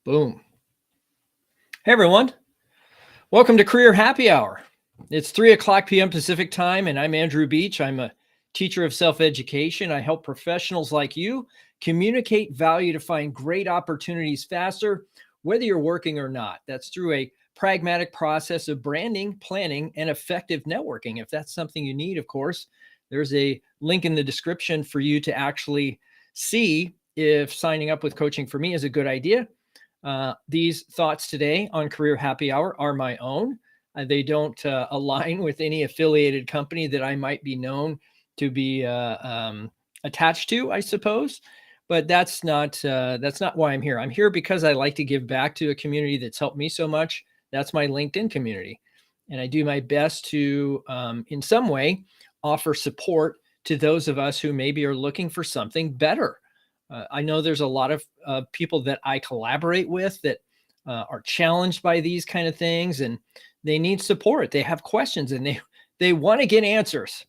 Boom. Hey, everyone. Welcome to Career Happy Hour. It's 3 o'clock p.m. Pacific time, and I'm Andrew Beach. I'm a teacher of self-education. I help professionals like you communicate value to find great opportunities faster, whether you're working or not. That's through a pragmatic process of branding, planning, and effective networking. If that's something you need, of course, there's a link in the description for you to actually see if signing up with Coaching for Me is a good idea. These thoughts today on Career Happy Hour are my own. They don't align with any affiliated company that I might be known to be attached to, I suppose. But that's not why I'm here. I'm here because I like to give back to a community that's helped me so much. That's my LinkedIn community, and I do my best to, in some way, offer support to those of us who maybe are looking for something better. I know there's a lot of people that I collaborate with that are challenged by these kind of things, and they need support. They have questions, and they want to get answers.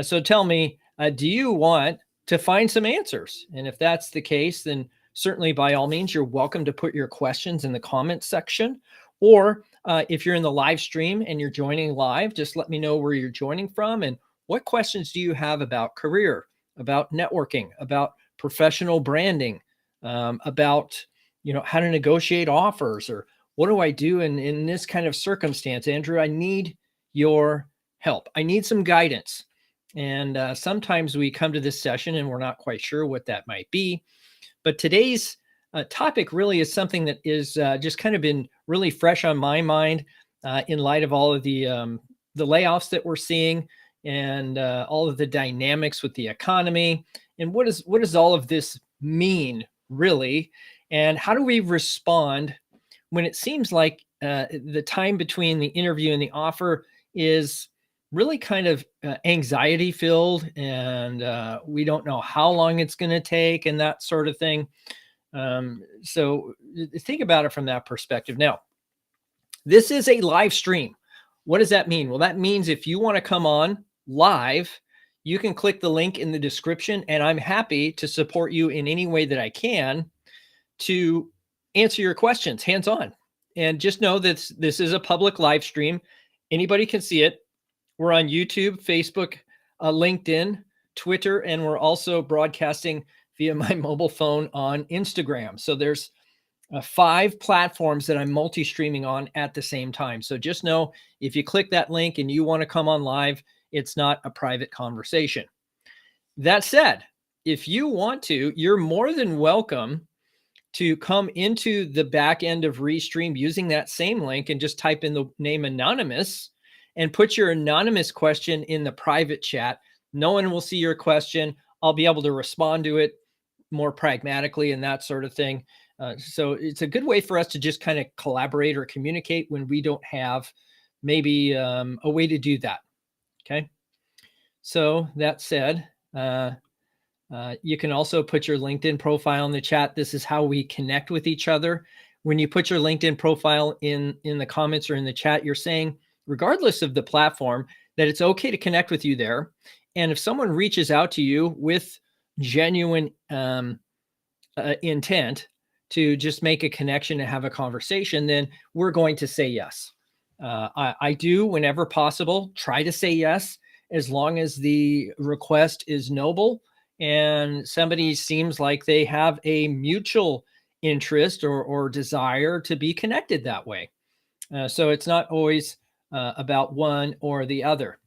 So tell me, do you want to find some answers? And if that's the case, then certainly by all means, you're welcome to put your questions in the comments section. Or if you're in the live stream and you're joining live, just let me know where you're joining from and what questions do you have about career, about networking, about professional branding, about how to negotiate offers, or what do I do in this kind of circumstance. Andrew, I need your help. I need some guidance. And sometimes we come to this session and we're not quite sure what that might be. But today's topic really is something that is just kind of been really fresh on my mind in light of all of the layoffs that we're seeing and all of the dynamics with the economy. And what does all of this mean, really? And how do we respond when it seems like the time between the interview and the offer is really kind of anxiety filled, and we don't know how long it's going to take and that sort of thing. So think about it from that perspective. Now, this is a live stream. What does that mean? Well, that means if you want to come on live, you can click the link in the description, and I'm happy to support you in any way that I can to answer your questions hands-on. And just know that this is a public live stream. Anybody can see it. We're on YouTube, Facebook, LinkedIn, Twitter, and we're also broadcasting via my mobile phone on Instagram. So there's 5 platforms that I'm multi-streaming on at the same time. So just know if you click that link and you want to come on live, it's not a private conversation. That said, if you want to, you're more than welcome to come into the back end of Restream using that same link and just type in the name anonymous and put your anonymous question in the private chat. No one will see your question. I'll be able to respond to it more pragmatically and that sort of thing. So it's a good way for us to just kind of collaborate or communicate when we don't have maybe a way to do that. Okay. So that said, you can also put your LinkedIn profile in the chat. This is how we connect with each other. When you put your LinkedIn profile in the comments or in the chat, you're saying, regardless of the platform, that it's okay to connect with you there. And if someone reaches out to you with genuine intent to just make a connection and have a conversation, then we're going to say yes. I do, whenever possible, try to say yes, as long as the request is noble and somebody seems like they have a mutual interest or desire to be connected that way. So it's not always about one or the other.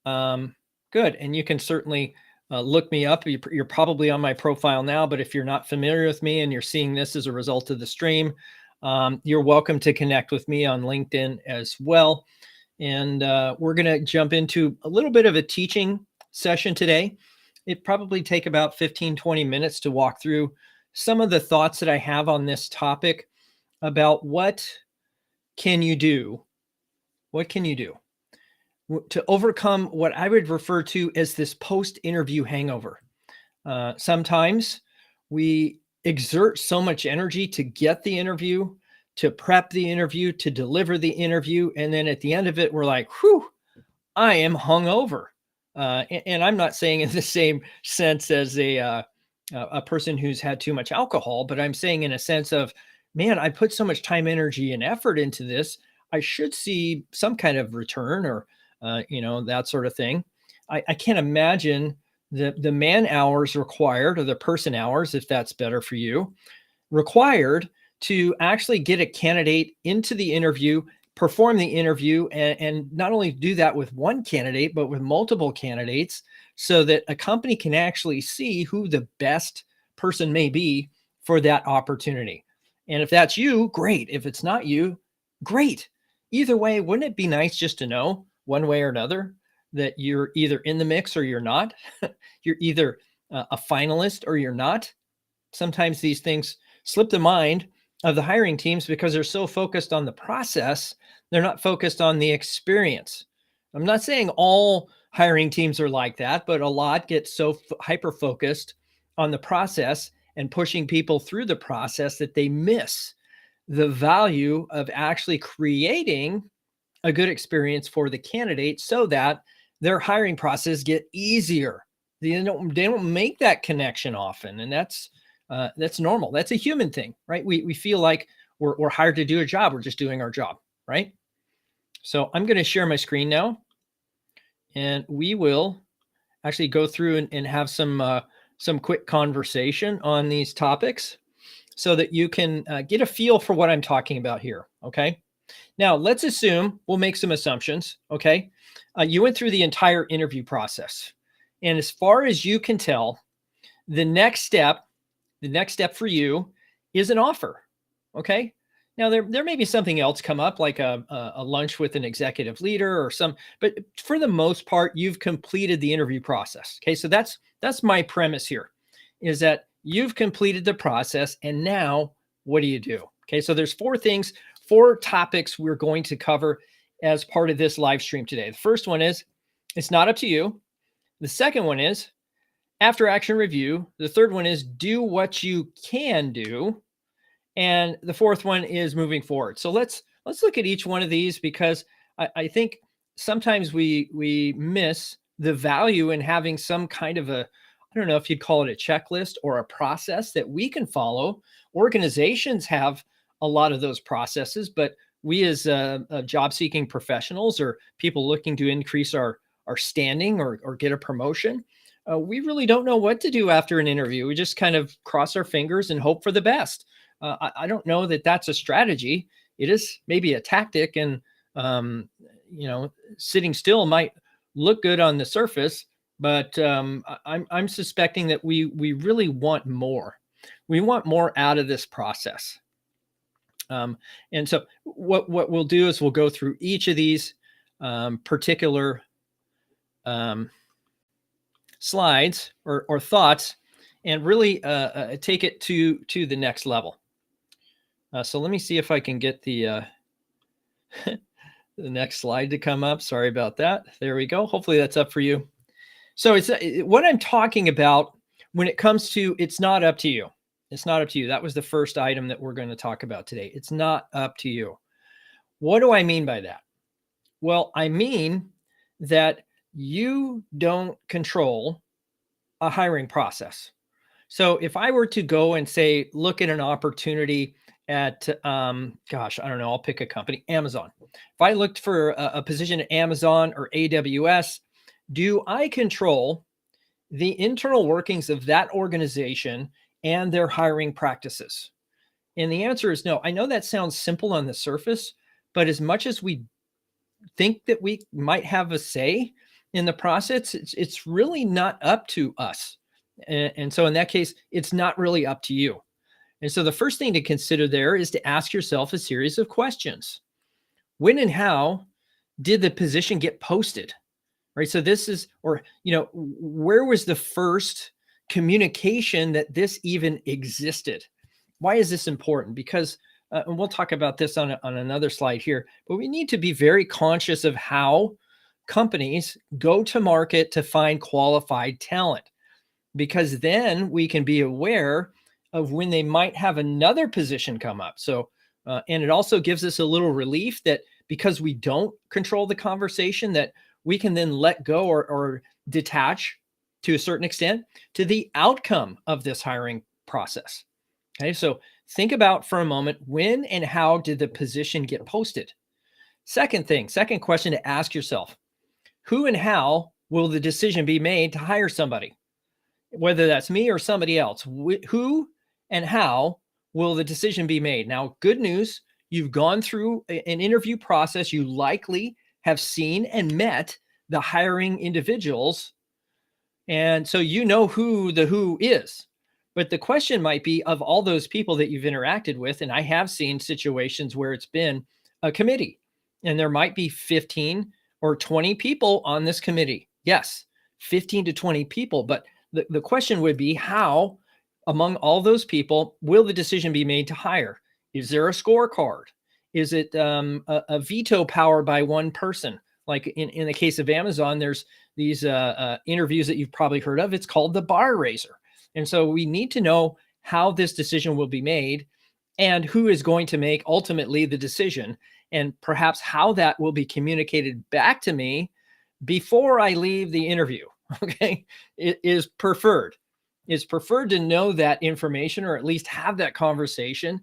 Good. And you can certainly look me up. You're probably on my profile now, but if you're not familiar with me and you're seeing this as a result of the stream, you're welcome to connect with me on LinkedIn as well. And we're going to jump into a little bit of a teaching session today. It probably take about 15-20 minutes to walk through some of the thoughts that I have on this topic about what can you do? What can you do to overcome what I would refer to as this post-interview hangover? Sometimes we exert so much energy to get the interview, to prep the interview, to deliver the interview, and then at the end of it, we're like, whew, I am hungover. And I'm not saying in the same sense as a a person who's had too much alcohol, but I'm saying in a sense of, man, I put so much time, energy, and effort into this. I should see some kind of return or, that sort of thing. I can't imagine the man hours required or the person hours, if that's better for you, required to actually get a candidate into the interview, perform the interview, and not only do that with one candidate, but with multiple candidates so that a company can actually see who the best person may be for that opportunity. And if that's you, great. If it's not you, great. Either way, wouldn't it be nice just to know one way or another that you're either in the mix or you're not? You're either a finalist or you're not. Sometimes these things slip the mind of the hiring teams because they're so focused on the process, they're not focused on the experience. I'm not saying all hiring teams are like that, but a lot get so hyper focused on the process and pushing people through the process that they miss the value of actually creating a good experience for the candidate so that their hiring process get easier. They don't make that connection often, and that's normal. That's a human thing, right? We feel like we're hired to do a job. We're just doing our job, right? So I'm going to share my screen now, and we will actually go through and have some quick conversation on these topics so that you can get a feel for what I'm talking about here. Okay. Now let's assume we'll make some assumptions. Okay. You went through the entire interview process, and as far as you can tell, the next step for you is an offer. Okay. Now there may be something else come up like a lunch with an executive leader or some, but for the most part, you've completed the interview process. Okay. So that's my premise here, is that you've completed the process, and now what do you do? Okay. So there's four topics we're going to cover as part of this live stream today. The first one is, it's not up to you. The second one is after action review. The third one is do what you can do. And the fourth one is moving forward. So let's look at each one of these, because I think sometimes we miss the value in having some kind of a, I don't know if you'd call it a checklist or a process that we can follow. Organizations have a lot of those processes, but we as job seeking professionals or people looking to increase our standing or get a promotion, we really don't know what to do after an interview. We just kind of cross our fingers and hope for the best. I don't know that that's a strategy. It is maybe a tactic, and sitting still might look good on the surface, but I'm suspecting that we really want more. We want more out of this process. And so what we'll do is we'll go through each of these particular slides or thoughts and really take it to the next level. So let me see if I can get the the next slide to come up. Sorry about that. There we go. Hopefully that's up for you. So it's what I'm talking about when it comes to, it's not up to you. It's not up to you. That was the first item that we're going to talk about today. It's not up to you. What do I mean by that? Well, I mean that you don't control a hiring process. So if I were to go and say, look at an opportunity at, I don't know, I'll pick a company, Amazon. If I looked for a position at Amazon or AWS, do I control the internal workings of that organization and their hiring practices? And the answer is no. I know that sounds simple on the surface, but as much as we think that we might have a say in the process, it's really not up to us. And so in that case, it's not really up to you. And so the first thing to consider there is to ask yourself a series of questions. When and how did the position get posted? Right? So this is, or, where was the first communication that this even existed? Why is this important? Because, and we'll talk about this on another slide here, but we need to be very conscious of how companies go to market to find qualified talent, because then we can be aware of when they might have another position come up. So, and it also gives us a little relief that because we don't control the conversation, that we can then let go or detach to a certain extent to the outcome of this hiring process. Okay, so think about for a moment, when and how did the position get posted? Second question to ask yourself, who and how will the decision be made to hire somebody? Whether that's me or somebody else, who and how will the decision be made? Now, good news, you've gone through an interview process. You likely have seen and met the hiring individuals. And so you know who the who is. But the question might be, of all those people that you've interacted with, and I have seen situations where it's been a committee and there might be 15 or 20 people on this committee. Yes, 15 to 20 people. But the question would be, how among all those people will the decision be made to hire? Is there a scorecard? Is it a veto power by one person? Like in the case of Amazon, there's these interviews that you've probably heard of. It's called the bar raiser. And so we need to know how this decision will be made and who is going to make ultimately the decision, and perhaps how that will be communicated back to me before I leave the interview. Okay. It is preferred. It's preferred to know that information, or at least have that conversation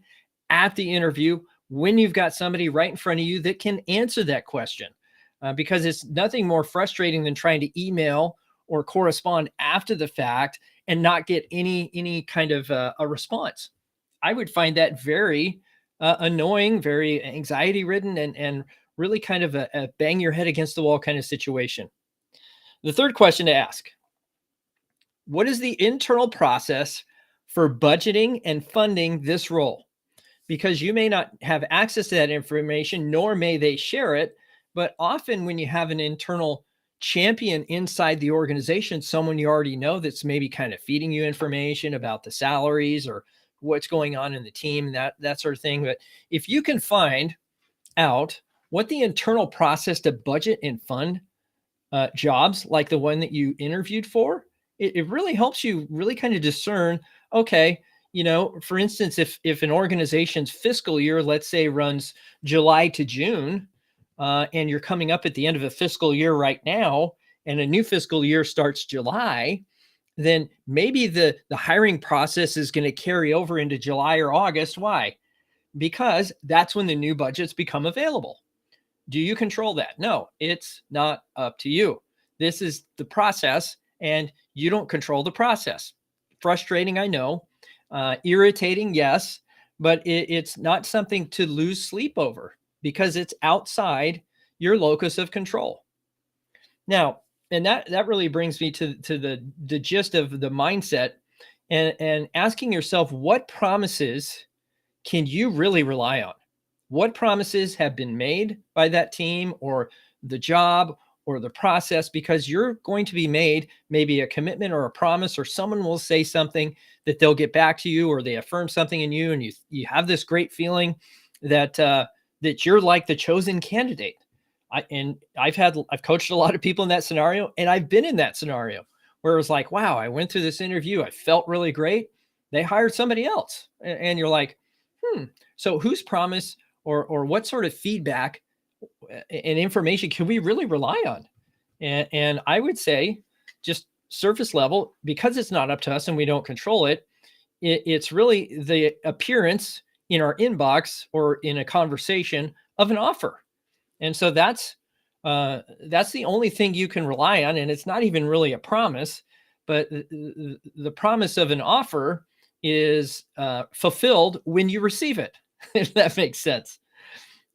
at the interview when you've got somebody right in front of you that can answer that question. Because it's nothing more frustrating than trying to email or correspond after the fact and not get any kind of a response. I would find that very annoying, very anxiety ridden, and really kind of a bang your head against the wall kind of situation. The third question to ask: what is the internal process for budgeting and funding this role? Because you may not have access to that information, nor may they share it. But often when you have an internal champion inside the organization, someone you already know that's maybe kind of feeding you information about the salaries or what's going on in the team, that sort of thing. But if you can find out what the internal process to budget and fund jobs like the one that you interviewed for, it really helps you really kind of discern, okay, for instance, if an organization's fiscal year, let's say, runs July to June, and you're coming up at the end of a fiscal year right now, and a new fiscal year starts July, then maybe the hiring process is going to carry over into July or August. Why? Because that's when the new budgets become available. Do you control that? No, it's not up to you. This is the process, and you don't control the process. Frustrating, I know. Irritating, yes, but it's not something to lose sleep over, because it's outside your locus of control. Now, and that really brings me to the gist of the mindset, and asking yourself, what promises can you really rely on? What promises have been made by that team or the job or the process? Because you're going to be made maybe a commitment or a promise, or someone will say something that they'll get back to you, or they affirm something in you, and you have this great feeling that that you're like the chosen candidate. I've coached a lot of people in that scenario, and I've been in that scenario where it was like, wow, I went through this interview, I felt really great. They hired somebody else, and you're like, so whose promise or what sort of feedback and information can we really rely on? And I would say, just surface level, because it's not up to us and we don't control it, it's really the appearance in our inbox or in a conversation of an offer. And so that's the only thing you can rely on. And it's not even really a promise, but the promise of an offer is fulfilled when you receive it, if that makes sense.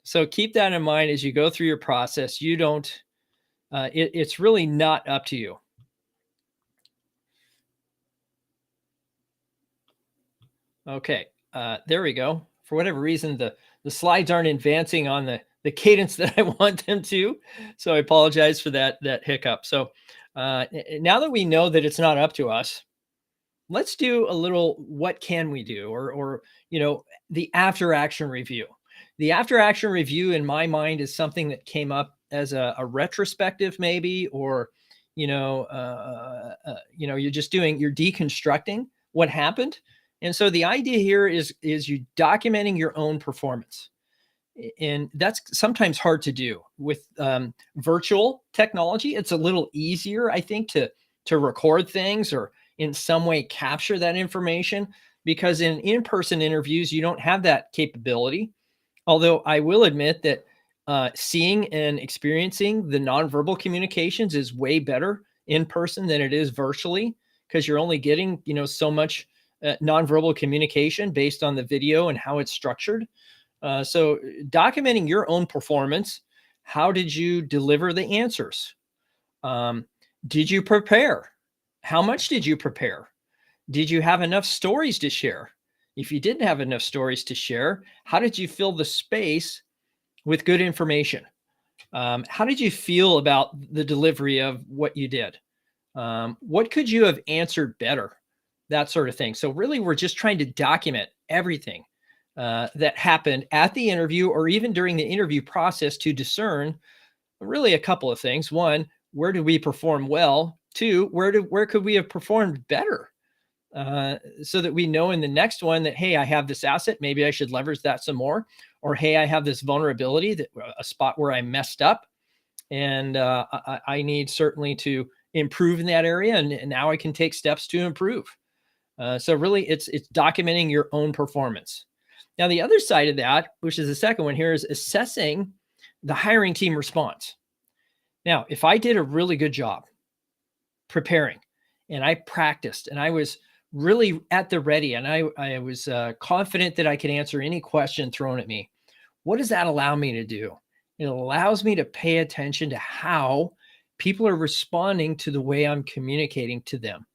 So keep that in mind as you go through your process. You don't, it's really not up to you. Okay, there we go. For whatever reason, the slides aren't advancing on the cadence that I want them to. So I apologize for that hiccup. So now that we know that it's not up to us, let's do a little, what can we do? Or the after action review. The after action review, in my mind, is something that came up as a retrospective, maybe, or you're deconstructing what happened. And so the idea here is you documenting your own performance. And that's sometimes hard to do with virtual technology. It's a little easier, I think, to to record things or in some way capture that information, because in-person interviews, you don't have that capability. Although I will admit that seeing and experiencing the nonverbal communications is way better in person than it is virtually, because you're only getting, so much nonverbal communication based on the video and how it's structured. So documenting your own performance, how did you deliver the answers? Did you prepare? How much did you prepare? Did you have enough stories to share? If you didn't have enough stories to share, how did you fill the space with good information? How did you feel about the delivery of what you did? What could you have answered better? That sort of thing. So really, we're just trying to document everything that happened at the interview or even during the interview process to discern really a couple of things. One, where did we perform well? Two, where could we have performed better? So that we know in the next one that, hey, I have this asset, maybe I should leverage that some more, or hey, I have this vulnerability, that a spot where I messed up, and I need certainly to improve in that area, and now I can take steps to improve. So really, it's documenting your own performance. Now, the other side of that, which is the second one here, is assessing the hiring team response. Now, if I did a really good job preparing, and I practiced, and I was really at the ready, and I was confident that I could answer any question thrown at me, what does that allow me to do? It allows me to pay attention to how people are responding to the way I'm communicating to them.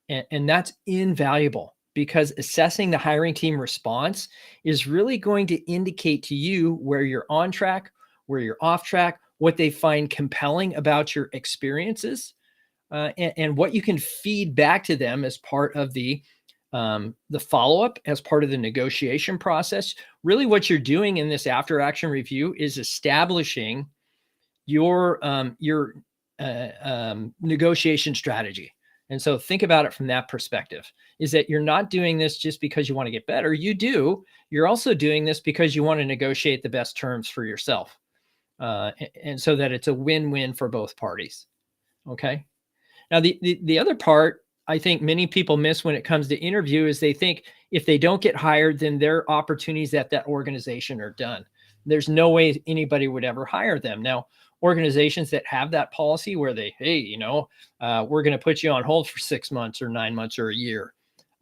And that's invaluable, because assessing the hiring team response is really going to indicate to you where you're on track, where you're off track, what they find compelling about your experiences, and what you can feed back to them as part of the follow-up, as part of the negotiation process. Really, what you're doing in this after action review is establishing your negotiation strategy. And so think about it from that perspective, is that you're not doing this just because you want to get better. You're also doing this because you want to negotiate the best terms for yourself. And so that it's a win-win for both parties. Okay. Now, the other part I think many people miss when it comes to interview is they think if they don't get hired, then their opportunities at that organization are done. There's no way anybody would ever hire them. Now, organizations that have that policy where they, hey, we're going to put you on hold for 6 months or 9 months or a year,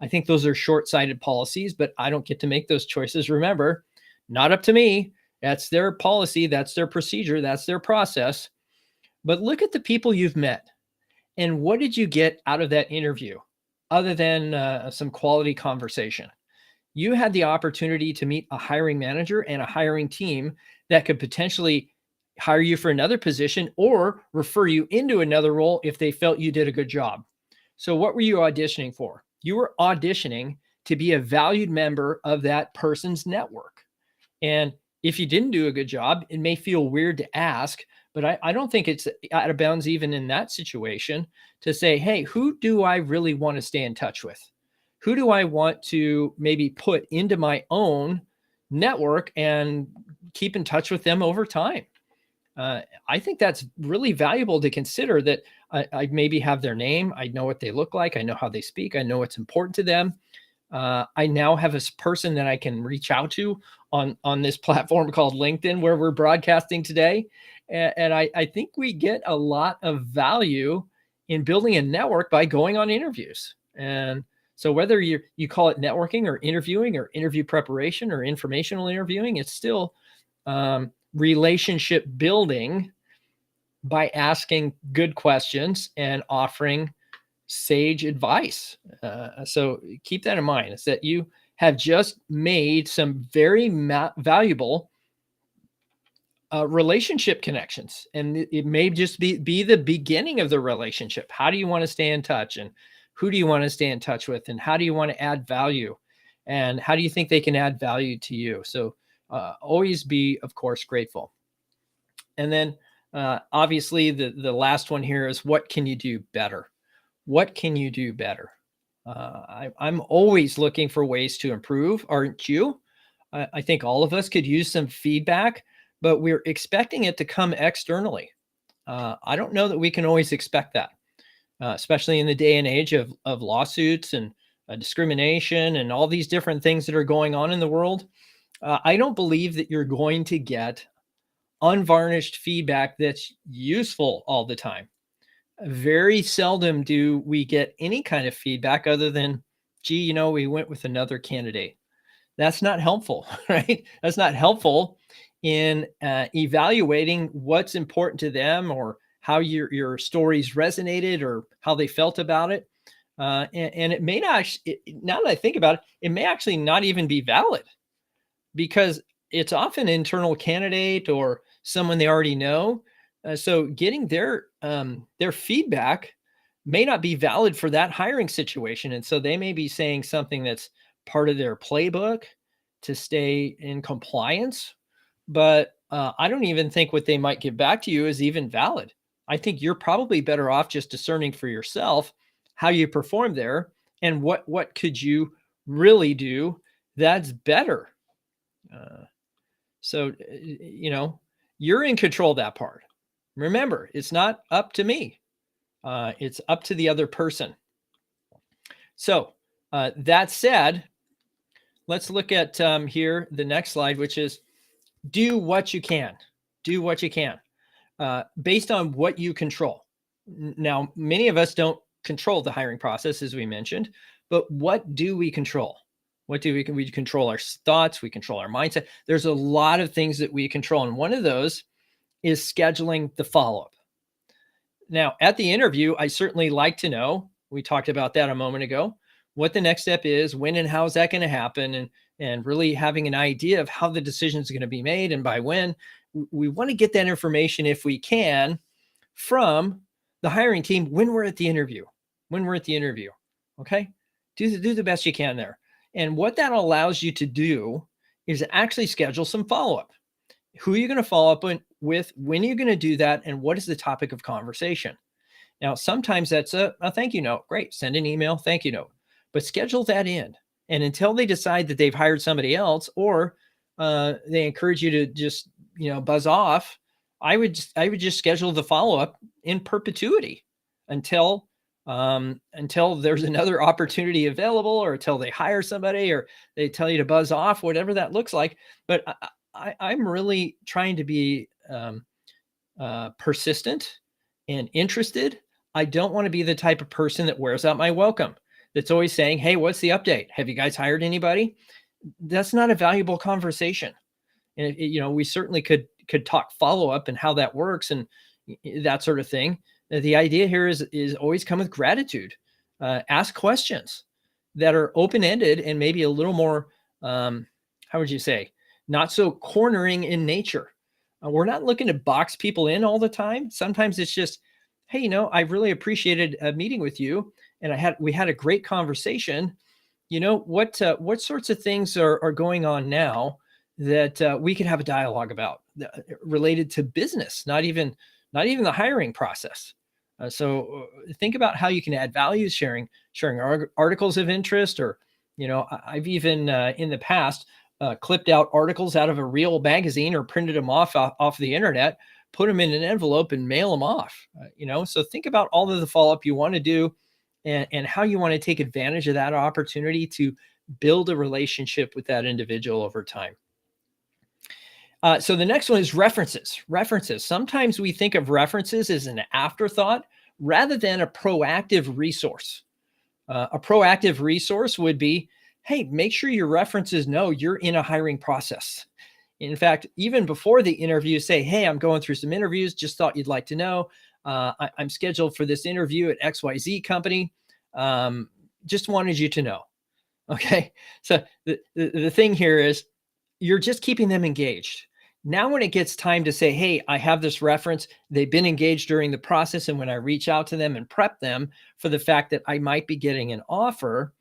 I think those are short-sighted policies, but I don't get to make those choices. Remember, not up to me. That's their policy. That's their procedure. That's their process. But look at the people you've met. And what did you get out of that interview other than some quality conversation? You had the opportunity to meet a hiring manager and a hiring team that could potentially hire you for another position or refer you into another role if they felt you did a good job. So what were you auditioning for? You were auditioning to be a valued member of that person's network. And if you didn't do a good job, it may feel weird to ask, but I don't think it's out of bounds even in that situation to say, hey, who do I really want to stay in touch with? Who do I want to maybe put into my own network and keep in touch with them over time? I think that's really valuable to consider, that I maybe have their name. I know what they look like. I know how they speak. I know what's important to them. I now have a person that I can reach out to on this platform called LinkedIn, where we're broadcasting today. And I think we get a lot of value in building a network by going on interviews. And so whether you call it networking or interviewing or interview preparation or informational interviewing, it's still relationship building by asking good questions and offering sage advice. So keep that in mind, is that you have just made some very valuable relationship connections, and it may just be the beginning of the relationship. How do you want to stay in touch, and who do you want to stay in touch with, and how do you want to add value, and how do you think they can add value to you? So always be, of course, grateful. And then obviously the last one here is, what can you do better? What can you do better? I'm always looking for ways to improve, aren't you? I think all of us could use some feedback, but we're expecting it to come externally. I don't know that we can always expect that. especially in the day and age of lawsuits and discrimination and all these different things that are going on in the world. I don't believe that you're going to get unvarnished feedback that's useful all the time. Very seldom do we get any kind of feedback other than, gee, we went with another candidate. That's not helpful, right? That's not helpful in evaluating what's important to them or how your stories resonated or how they felt about it. And it may not, now that I think about it, it may actually not even be valid because it's often internal candidate or someone they already know. So getting their feedback may not be valid for that hiring situation, and so they may be saying something that's part of their playbook to stay in compliance. But I don't even think what they might give back to you is even valid. I think you're probably better off just discerning for yourself how you perform there and what could you really do that's better. Uh, so you're in control of that part. Remember, it's not up to me. It's up to the other person. So that said, let's look at here the next slide, which is do what you can. Do what you can based on what you control. Now, many of us don't control the hiring process, as we mentioned, but what do we control? What do we control? Our thoughts, we control our mindset. There's a lot of things that we control, and one of those is scheduling the follow-up. Now, at the interview, I certainly like to know, we talked about that a moment ago, what the next step is, when and how is that going to happen, and really having an idea of how the decision is going to be made and by when. We want to get that information, if we can, from the hiring team when we're at the interview. Okay? Do the best you can there. And what that allows you to do is actually schedule some follow-up. Who are you going to follow up with? When are you going to do that? And what is the topic of conversation? Now, sometimes that's a thank you note. Great. Send an email, thank you note. But schedule that in. And until they decide that they've hired somebody else or they encourage you to just, buzz off, I would just schedule the follow-up in perpetuity until there's another opportunity available, or until they hire somebody, or they tell you to buzz off, whatever that looks like. But I'm really trying to be persistent and interested. I don't want to be the type of person that wears out my welcome, that's always saying, hey, what's the update? Have you guys hired anybody? That's not a valuable conversation. And we certainly could talk follow-up and how that works and that sort of thing. The idea here is always come with gratitude. Ask questions that are open-ended and maybe a little more, how would you say, not so cornering in nature. We're not looking to box people in all the time. Sometimes it's just, hey, I really appreciated meeting with you, and we had a great conversation. What sorts of things are going on now that we could have a dialogue about related to business, not even the hiring process. So think about how you can add value, sharing articles of interest, or I've even in the past clipped out articles out of a real magazine or printed them off the internet, put them in an envelope and mail them off. So think about all of the follow-up you want to do and how you want to take advantage of that opportunity to build a relationship with that individual over time. So the next one is references. References. Sometimes we think of references as an afterthought rather than a proactive resource. A proactive resource would be, hey, make sure your references know you're in a hiring process. In fact, even before the interview, say, hey, I'm going through some interviews. Just thought you'd like to know. I'm scheduled for this interview at XYZ company. Just wanted you to know. Okay. So the thing here is you're just keeping them engaged. Now, when it gets time to say, hey, I have this reference, they've been engaged during the process. And when I reach out to them and prep them for the fact that I might be getting an offer,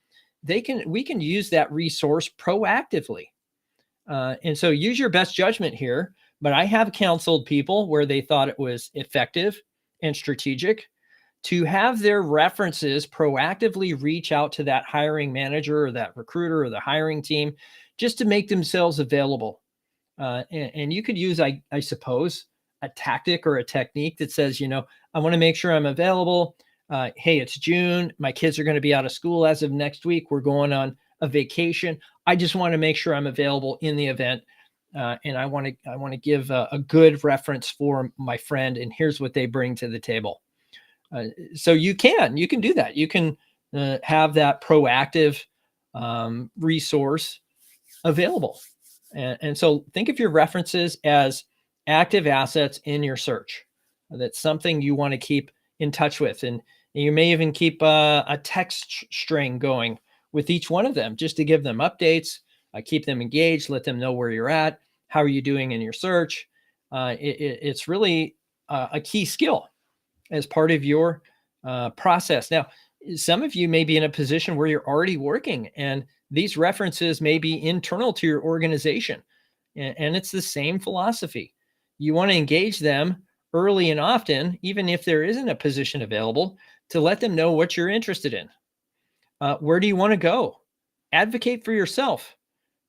we can use that resource proactively. And so use your best judgment here. But I have counseled people where they thought it was effective and strategic to have their references proactively reach out to that hiring manager or that recruiter or the hiring team just to make themselves available. And you could use, I suppose, a tactic or a technique that says, I want to make sure I'm available. Hey, it's June. My kids are going to be out of school as of next week. We're going on a vacation. I just want to make sure I'm available in the event. And I want to give a good reference for my friend. And here's what they bring to the table. So you can do that. You can have that proactive resource available. And so think of your references as active assets in your search. That's something you want to keep in touch with. And you may even keep a text string going with each one of them just to give them updates, keep them engaged, let them know where you're at. How are you doing in your search? It's really a key skill as part of your process. Now, some of you may be in a position where you're already working, and these references may be internal to your organization. And it's the same philosophy. You want to engage them early and often, even if there isn't a position available, to let them know what you're interested in. Where do you want to go? Advocate for yourself.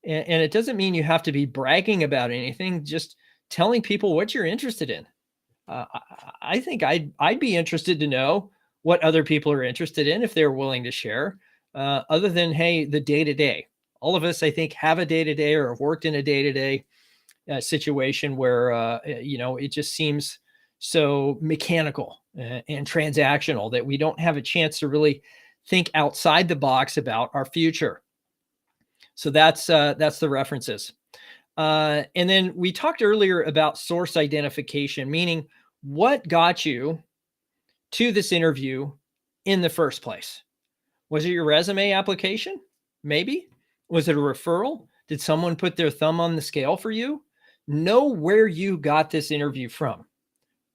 And it doesn't mean you have to be bragging about anything, just telling people what you're interested in. I think I'd be interested to know what other people are interested in if they're willing to share, other than, hey, the day-to-day. All of us, I think, have a day-to-day or have worked in a day-to-day situation where, it just seems so mechanical and transactional that we don't have a chance to really think outside the box about our future. So that's the references. And then we talked earlier about source identification, meaning what got you to this interview in the first place. Was it your resume application? Maybe. Was it a referral? Did someone put their thumb on the scale for you? Know where you got this interview from.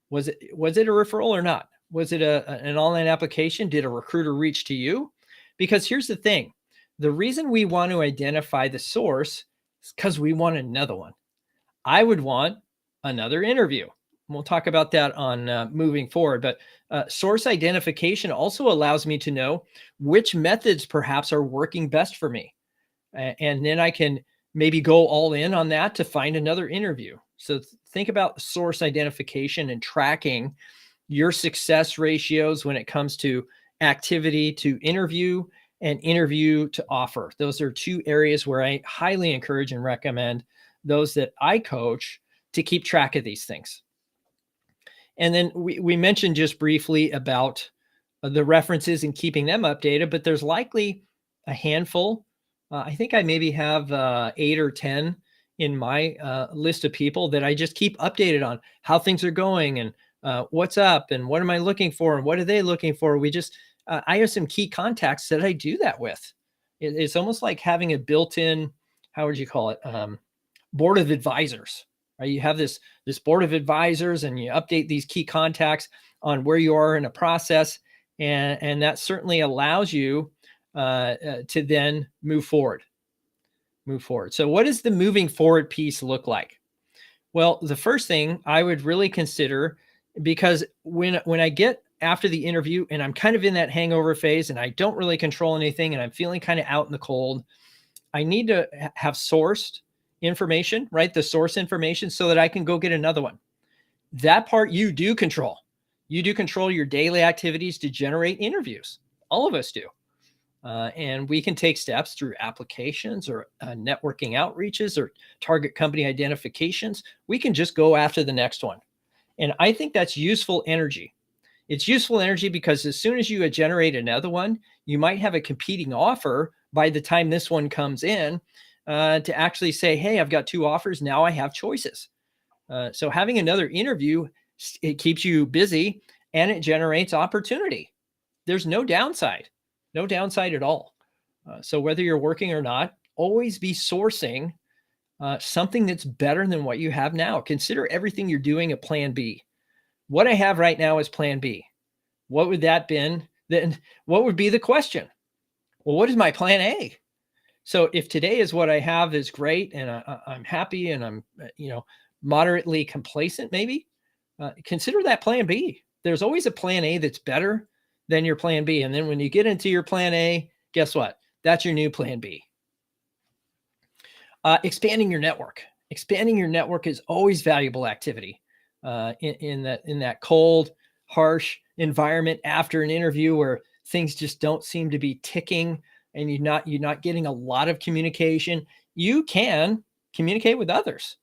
Was it a referral or not? Was it an online application? Did a recruiter reach to you? Because here's the thing. The reason we want to identify the source is because we want another one. I would want another interview. We'll talk about that on moving forward. But source identification also allows me to know which methods perhaps are working best for me. And then I can maybe go all in on that to find another interview. So think about source identification and tracking your success ratios when it comes to activity to interview and interview to offer. Those are two areas where I highly encourage and recommend those that I coach to keep track of these things. And then we mentioned just briefly about the references and keeping them updated, but there's likely a handful. I think I maybe have 8 or 10 in my list of people that I just keep updated on how things are going and what's up and what am I looking for and what are they looking for. I have some key contacts that I do that with. It's almost like having a built-in, how would you call it? Board of advisors, right? You have this board of advisors and you update these key contacts on where you are in a process. And that certainly allows you to then move forward. So what does the moving forward piece look like? Well, the first thing I would really consider, because when I get after the interview and I'm kind of in that hangover phase and I don't really control anything and I'm feeling kind of out in the cold, I need to have sourced information, right? The source information so that I can go get another one. That part you do control. You do control your daily activities to generate interviews. All of us do. And we can take steps through applications or networking outreaches or target company identifications. We can just go after the next one. And I think that's useful energy. It's useful energy because as soon as you generate another one, you might have a competing offer by the time this one comes in to actually say, hey, I've got 2 offers. Now I have choices. So having another interview, it keeps you busy and it generates opportunity. There's no downside at all. So whether you're working or not, always be sourcing something that's better than what you have now. Consider everything you're doing a plan B. What I have right now is plan B. What would that been? Then what would be the question? Well, what is my plan A? So if today is what I have is great and I'm happy and I'm, moderately complacent, maybe consider that plan B. There's always a plan A that's better than your plan B. And then when you get into your plan A, guess what? That's your new plan B. Expanding your network. Expanding your network is always valuable activity in that cold, harsh environment after an interview where things just don't seem to be ticking and you're not getting a lot of communication, you can communicate with others.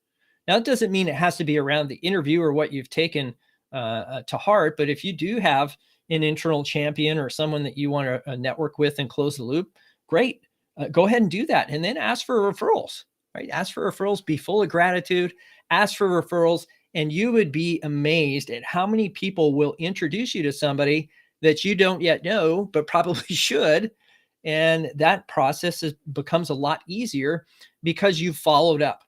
Now, it doesn't mean it has to be around the interview or what you've taken to heart, but if you do have an internal champion or someone that you want to network with and close the loop, great. Go ahead and do that, and then ask for referrals. Right? Ask for referrals. Be full of gratitude. Ask for referrals, and you would be amazed at how many people will introduce you to somebody that you don't yet know, but probably should. And that process becomes a lot easier because you've followed up.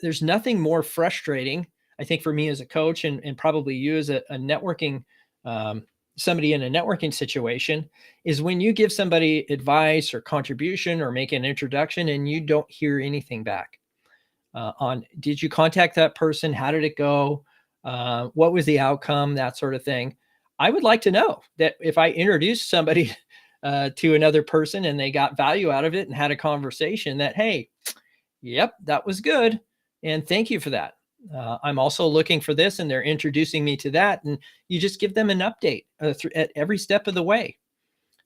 There's nothing more frustrating, I think, for me as a coach, and probably you as a networking somebody in a networking situation, is when you give somebody advice or contribution or make an introduction and you don't hear anything back on, did you contact that person? How did it go? What was the outcome? That sort of thing. I would like to know that if I introduced somebody to another person and they got value out of it and had a conversation, that, hey, yep, that was good. And thank you for that. I'm also looking for this, and they're introducing me to that. And you just give them an update at every step of the way.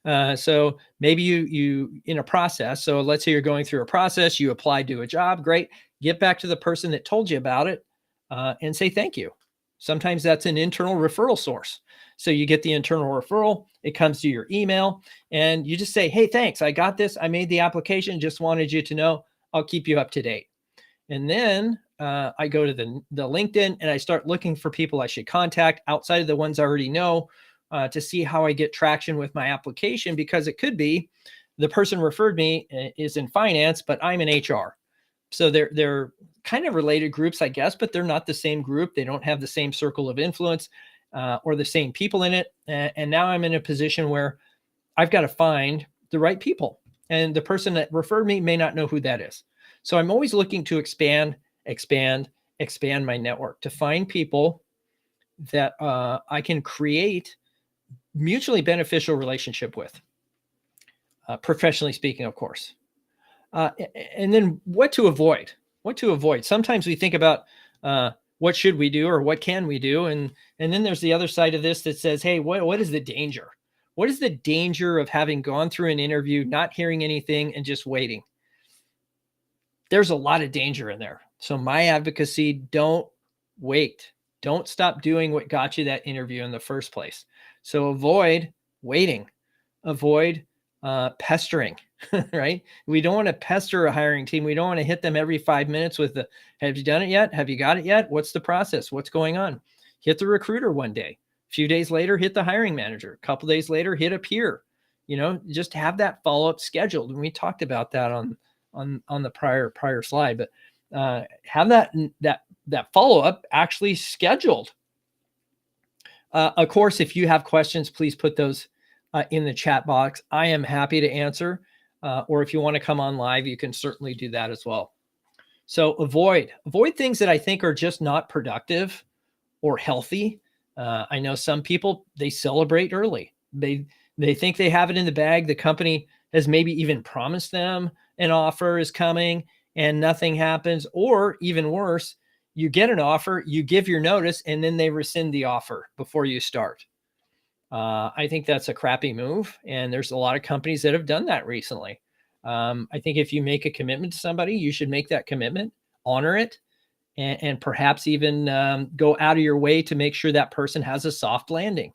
So maybe you in a process. So let's say you're going through a process, you applied to a job, great. Get back to the person that told you about it and say thank you. Sometimes that's an internal referral source. So you get the internal referral, it comes to your email, and you just say, hey, thanks, I got this. I made the application, just wanted you to know, I'll keep you up to date. And then I go to the LinkedIn and I start looking for people I should contact outside of the ones I already know to see how I get traction with my application, because it could be the person referred me is in finance, but I'm in HR. So they're kind of related groups, I guess, but they're not the same group. They don't have the same circle of influence or the same people in it. And now I'm in a position where I've got to find the right people. And the person that referred me may not know who that is. So I'm always looking to expand my network, to find people that I can create mutually beneficial relationship with, professionally speaking, of course. And then what to avoid. Sometimes we think about what should we do or what can we do? And then there's the other side of this that says, hey, what is the danger? What is the danger of having gone through an interview, not hearing anything, and just waiting? There's a lot of danger in there. So my advocacy, don't wait. Don't stop doing what got you that interview in the first place. So avoid waiting, avoid pestering, right? We don't want to pester a hiring team. We don't want to hit them every 5 minutes with the, have you done it yet? Have you got it yet? What's the process? What's going on? Hit the recruiter one day. A few days later, hit the hiring manager. A couple days later, hit a peer. Just have that follow-up scheduled. And we talked about that on the prior slide, but have that follow-up actually scheduled. Of course, if you have questions, please put those in the chat box. I am happy to answer, or if you want to come on live, you can certainly do that as well. So avoid things that I think are just not productive or healthy. I know some people, they celebrate early. They think they have it in the bag. The company has maybe even promised them an offer is coming and nothing happens. Or even worse, you get an offer, you give your notice, and then they rescind the offer before you start. I think that's a crappy move. And there's a lot of companies that have done that recently. I think if you make a commitment to somebody, you should make that commitment, honor it, and perhaps even go out of your way to make sure that person has a soft landing.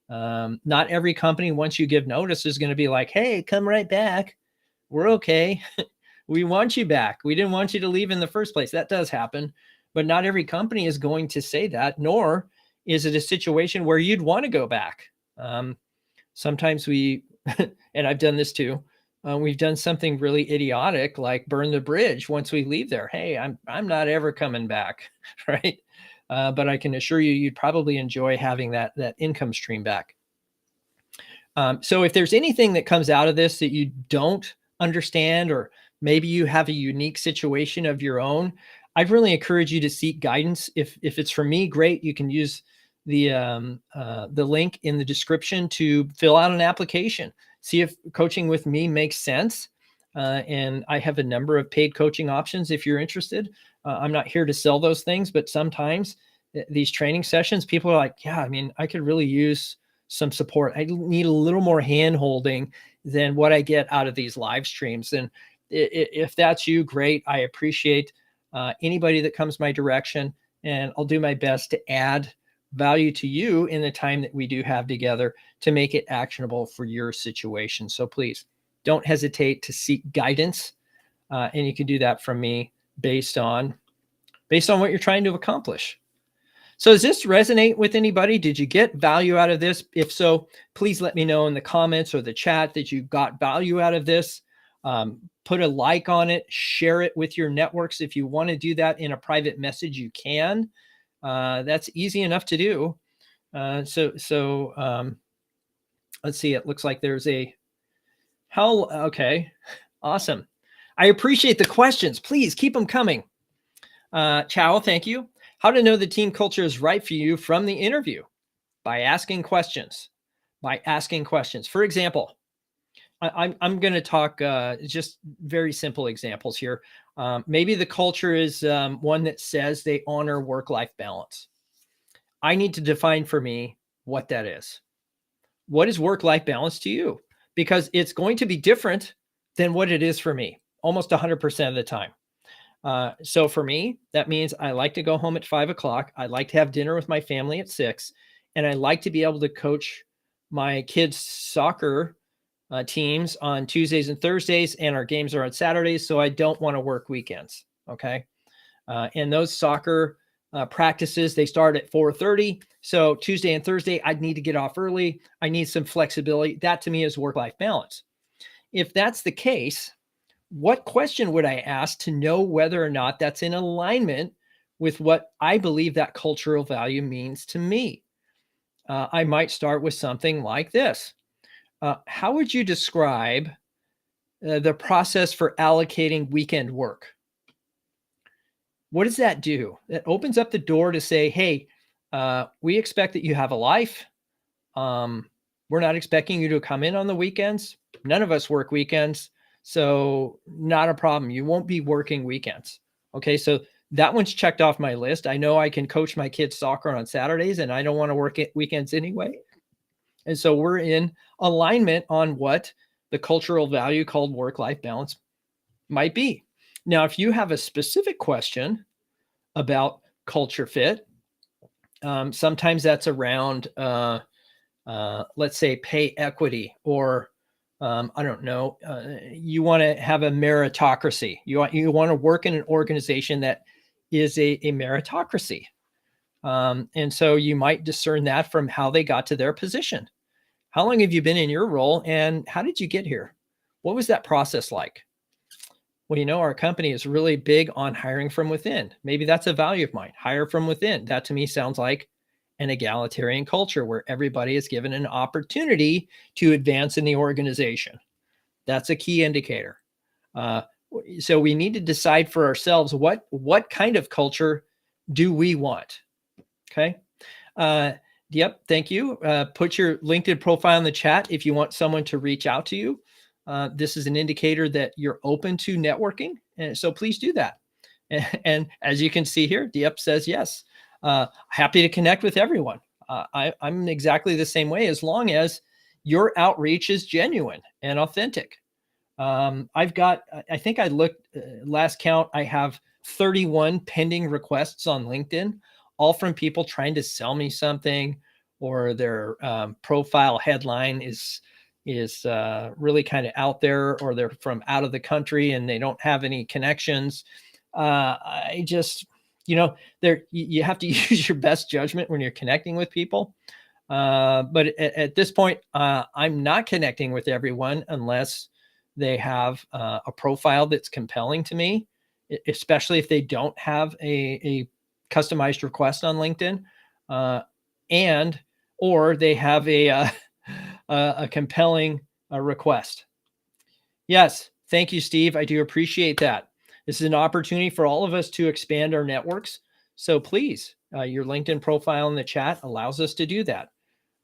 Not every company, once you give notice, is going to be like, hey, come right back. We're okay. We want you back. We didn't want you to leave in the first place. That does happen, but not every company is going to say that, nor is it a situation where you'd want to go back. Sometimes we, and I've done this too, we've done something really idiotic, like burn the bridge once we leave there. Hey, I'm not ever coming back, right? But I can assure you, you'd probably enjoy having that income stream back. So if there's anything that comes out of this that you don't understand, or maybe you have a unique situation of your own, I'd really encourage you to seek guidance. If it's for me, great. You can use the link in the description to fill out an application. See if coaching with me makes sense. And I have a number of paid coaching options if you're interested. I'm not here to sell those things, but sometimes these training sessions, people are like, yeah, I mean, I could really use some support. I need a little more hand holding than what I get out of these live streams. And if that's you, great. I appreciate anybody that comes my direction, and I'll do my best to add value to you in the time that we do have together to make it actionable for your situation. So please don't hesitate to seek guidance. And you can do that from me based on what you're trying to accomplish. So does this resonate with anybody? Did you get value out of this? If so, please let me know in the comments or the chat that you got value out of this. Put a like on it, share it with your networks. If you want to do that in a private message, you can. That's easy enough to do. Let's see. It looks like there's okay. Awesome. I appreciate the questions. Please keep them coming. Chow, thank you. How to know the team culture is right for you from the interview? By asking questions. For example, I'm going to talk just very simple examples here. Maybe the culture is one that says they honor work-life balance. I need to define for me what that is. What is work-life balance to you? Because it's going to be different than what it is for me, almost 100% of the time. So for me, that means I like to go home at 5 o'clock. I like to have dinner with my family at 6, and I like to be able to coach my kids' soccer teams on Tuesdays and Thursdays, and our games are on Saturdays. So I don't want to work weekends. Okay. And those soccer practices, they start at 4:30. So Tuesday and Thursday, I'd need to get off early. I need some flexibility. That to me is work-life balance. If that's the case, what question would I ask to know whether or not that's in alignment with what I believe that cultural value means to me? I might start with something like this. How would you describe the process for allocating weekend work? What does that do? It opens up the door to say, hey, we expect that you have a life. We're not expecting you to come in on the weekends. None of us work weekends. So not a problem. You won't be working weekends. Okay. So that one's checked off my list. I know I can coach my kids soccer on Saturdays, and I don't want to work at weekends anyway. And so we're in alignment on what the cultural value called work-life balance might be. Now, if you have a specific question about culture fit, sometimes that's around, let's say, pay equity, or I don't know, you want to have a meritocracy. You want to work in an organization that is a meritocracy. And so you might discern that from how they got to their position. How long have you been in your role, and how did you get here? What was that process like? Well, our company is really big on hiring from within. Maybe that's a value of mine. Hire from within. That to me sounds like an egalitarian culture where everybody is given an opportunity to advance in the organization. That's a key indicator. So we need to decide for ourselves what kind of culture do we want? Okay. Yep. Thank you. Put your LinkedIn profile in the chat if you want someone to reach out to you. This is an indicator that you're open to networking. And so please do that. And as you can see here, Diep says yes. Happy to connect with everyone. I'm exactly the same way, as long as your outreach is genuine and authentic. I think I looked, last count, I have 31 pending requests on LinkedIn, all from people trying to sell me something, or their profile headline is really kind of out there, or they're from out of the country and they don't have any connections. I just, you have to use your best judgment when you're connecting with people. But at this point, I'm not connecting with everyone unless they have a profile that's compelling to me, especially if they don't have a customized request on LinkedIn, or they have a compelling request. Yes. Thank you, Steve. I do appreciate that. This is an opportunity for all of us to expand our networks. So please, your LinkedIn profile in the chat allows us to do that.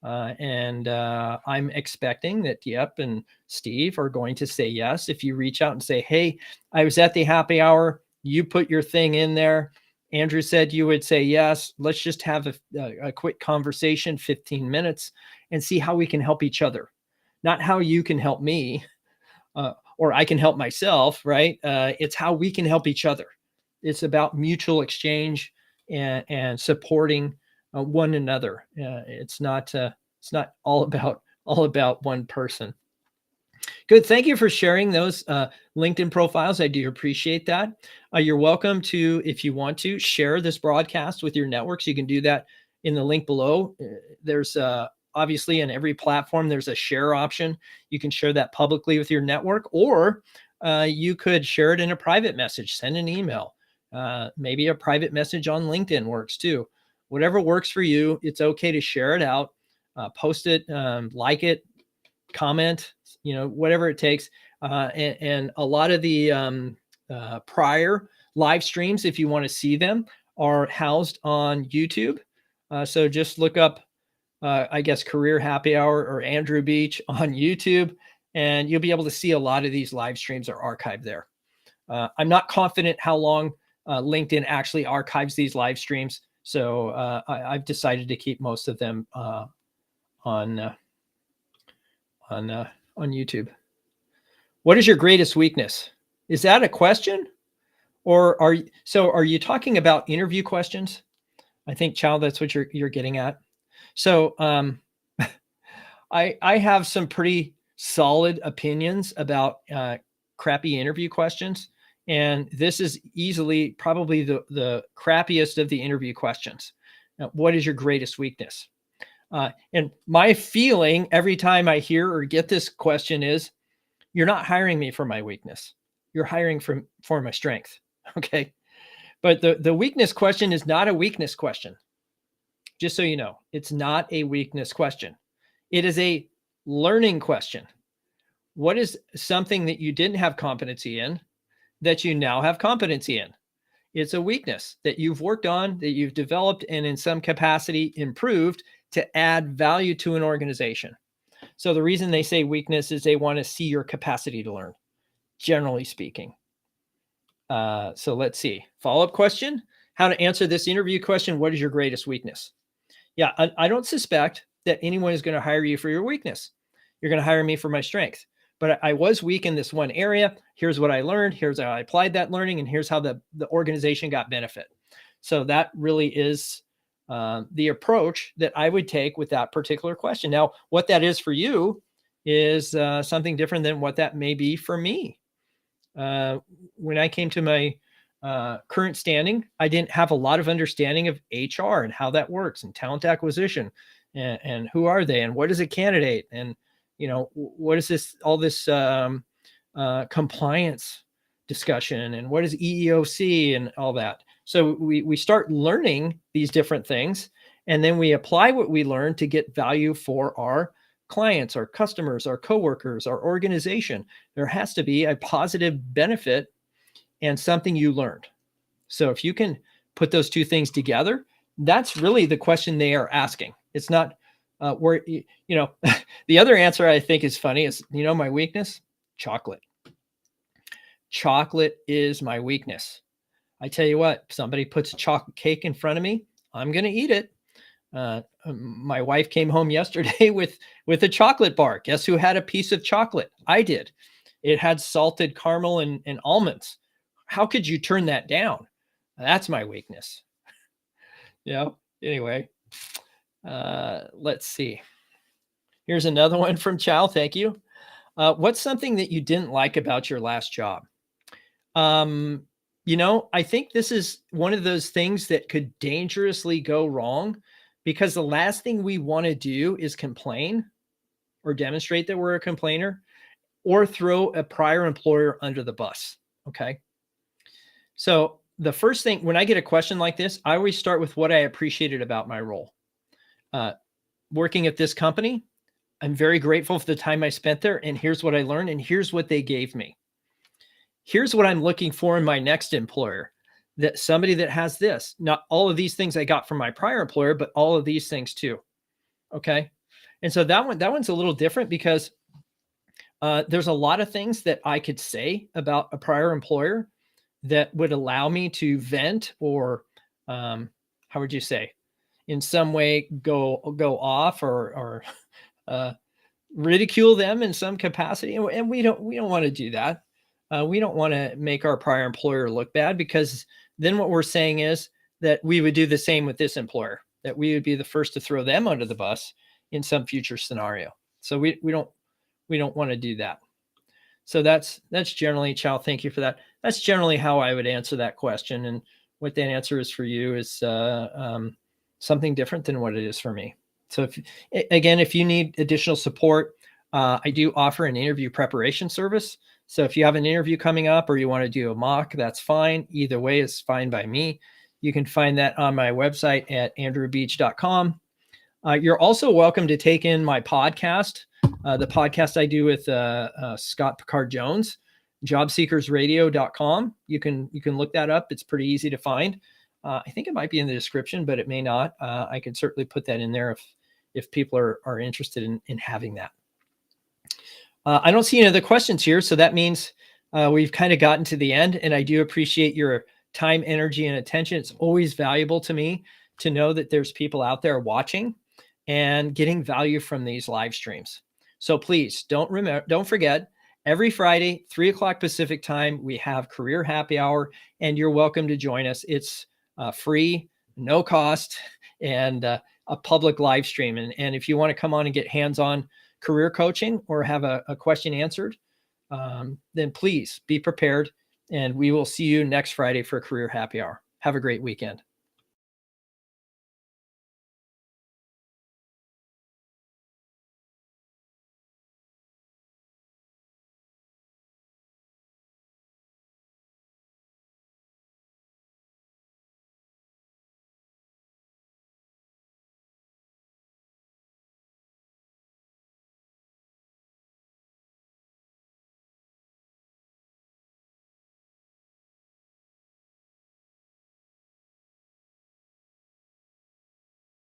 And I'm expecting that Diep and Steve are going to say yes. If you reach out and say, hey, I was at the happy hour, you put your thing in there, Andrew said you would say, yes, let's just have a quick conversation, 15 minutes, and see how we can help each other. Not how you can help me or I can help myself, right? It's how we can help each other. It's about mutual exchange and supporting one another. It's not all about one person. Good. Thank you for sharing those LinkedIn profiles. I do appreciate that. You're welcome to, if you want to, share this broadcast with your networks. You can do that in the link below. There's obviously in every platform, there's a share option. You can share that publicly with your network, or you could share it in a private message, send an email. Maybe a private message on LinkedIn works too. Whatever works for you, it's okay to share it out, post it, like it, comment, whatever it takes. And a lot of the prior live streams, if you want to see them, are housed on YouTube. So just look up, I guess, Career Happy Hour or Andrew Beach on YouTube, and you'll be able to see a lot of these live streams are archived there. I'm not confident how long LinkedIn actually archives these live streams. So I've decided to keep most of them on YouTube. What is your greatest weakness? Is that a question? Or are you talking about interview questions? I think, Chow, that's what you're getting at. So I have some pretty solid opinions about crappy interview questions. And this is easily probably the crappiest of the interview questions. Now, what is your greatest weakness? And my feeling every time I hear or get this question is, you're not hiring me for my weakness. You're hiring for my strength. Okay. But the weakness question is not a weakness question. Just so you know, it's not a weakness question. It is a learning question. What is something that you didn't have competency in that you now have competency in? It's a weakness that you've worked on, that you've developed, and in some capacity improved to add value to an organization. So the reason they say weakness is they want to see your capacity to learn, generally speaking. So let's see. Follow-up question: how to answer this interview question? What is your greatest weakness? Yeah, I don't suspect that anyone is going to hire you for your weakness. You're going to hire me for my strength. But I was weak in this one area. Here's what I learned. Here's how I applied that learning. And here's how the organization got benefit. So that really is the approach that I would take with that particular question. Now, what that is for you is something different than what that may be for me. When I came to my current standing, I didn't have a lot of understanding of HR and how that works, and talent acquisition, and who are they, and what is a candidate, and what is this, all this compliance discussion, and what is EEOC and all that. So we start learning these different things, and then we apply what we learn to get value for our clients, our customers, our coworkers, our organization. There has to be a positive benefit and something you learned. So if you can put those two things together, that's really the question they are asking. It's not where, the other answer I think is funny is, my weakness, chocolate. Chocolate is my weakness. I tell you what, if somebody puts a chocolate cake in front of me, I'm going to eat it. My wife came home yesterday with a chocolate bar. Guess who had a piece of chocolate? I did. It had salted caramel and almonds. How could you turn that down? That's my weakness. Anyway, let's see. Here's another one from Chow. Thank you. What's something that you didn't like about your last job? I think this is one of those things that could dangerously go wrong, because the last thing we want to do is complain or demonstrate that we're a complainer or throw a prior employer under the bus. Okay. So the first thing, when I get a question like this, I always start with what I appreciated about my role. Working at this company, I'm very grateful for the time I spent there, and here's what I learned, and here's what they gave me. Here's what I'm looking for in my next employer, that somebody that has this, not all of these things I got from my prior employer, but all of these things too. Okay. And so that one's a little different, because there's a lot of things that I could say about a prior employer that would allow me to vent or how would you say, in some way go off or ridicule them in some capacity. And we don't want to do that. We don't want to make our prior employer look bad, because then what we're saying is that we would do the same with this employer, that we would be the first to throw them under the bus in some future scenario. So we don't want to do that. So that's generally, Chow, thank you for that. That's generally how I would answer that question. And what that answer is for you is something different than what it is for me. So if you need additional support, I do offer an interview preparation service. So if you have an interview coming up or you want to do a mock, that's fine. Either way is fine by me. You can find that on my website at andrewbeach.com. You're also welcome to take in my podcast, the podcast I do with Scott Picard-Jones, jobseekersradio.com. You can look that up. It's pretty easy to find. I think it might be in the description, but it may not. I can certainly put that in there if people are interested in having that. I don't see any other questions here, so that means we've kind of gotten to the end, and I do appreciate your time, energy, and attention. It's always valuable to me to know that there's people out there watching and getting value from these live streams. So please don't forget, every Friday, 3 o'clock Pacific time, we have Career Happy Hour, and you're welcome to join us. It's free, no cost, and a public live stream. And if you want to come on and get hands-on career coaching or have a question answered, then please be prepared. And we will see you next Friday for Career Happy Hour. Have a great weekend.